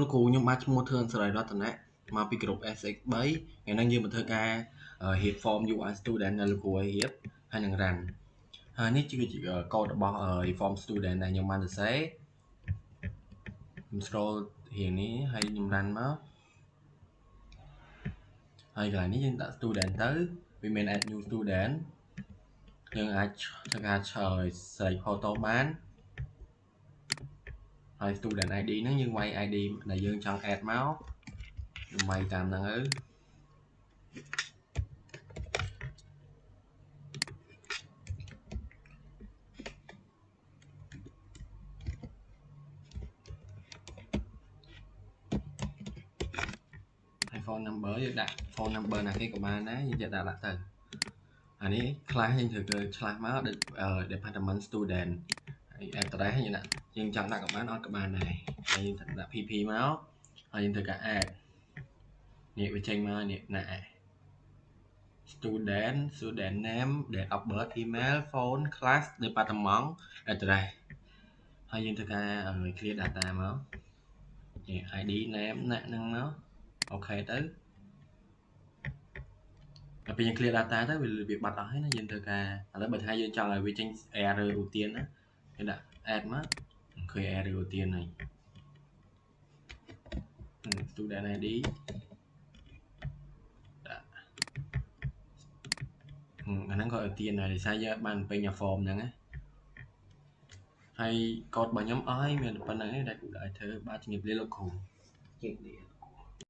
លោកគ្រូខ្ញុំបានឈ្មោះធឿនសេរីរតនៈមកពីក្រុម SX3 ថ្ងៃនេះយើងមកធ្វើការរៀប form UI student ដែលលោកគ្រូឲ្យរៀបហើយនឹង run ហើយនេះគឺជាកូដរបស់ reform student ដែលខ្ញុំបានសរសេរខ្ញុំ scroll រៀងនេះហើយខ្ញុំ run មកហើយកន្លែងនេះយើងដាក់ student ទៅវាមាន add new student យើងអាចធ្វើការselect photo បានហើយ student ID ហ្នឹងយើងវាយ ID ដែលយើងចង់ add មកខ្ញុំវាយតាមហ្នឹងទៅហើយ phone number យើងដាក់ phone number ណាគេក៏បានដែរយើងจะដាក់ទៅអានេះ class យើងត្រូវទៅឆ្លាស់មក department student ហើយ address យើងចង់ដាក់ក៏បានអត់ក៏បានដែរហើយយើងដាក់ pp មកហើយយើងត្រូវការ add នេះវាចេញមកនេះណា student name date of birth email phone class department address ហើយយើងត្រូវការ clear data មកនេះ id name ណាហ្នឹងមកអូខេទៅដល់ពេលយើង clear data ទៅវាបាត់អស់ហើយណាយើងត្រូវការឥឡូវបើថាយើងចង់ឲ្យវាចេញ error routine ណាយើងដាក់ add មកឃើញ error routine ហើយ student id អាហ្នឹងក៏ routine ដែរដោយសារយើងបានពេញ form ហ្នឹងណាហើយកូដរបស់ខ្ញុំអស់ហើយមានប៉ុណ្្នឹងឯងដែលគូឲ្យធ្វើបាទជំរាបលាលោកគ្រូ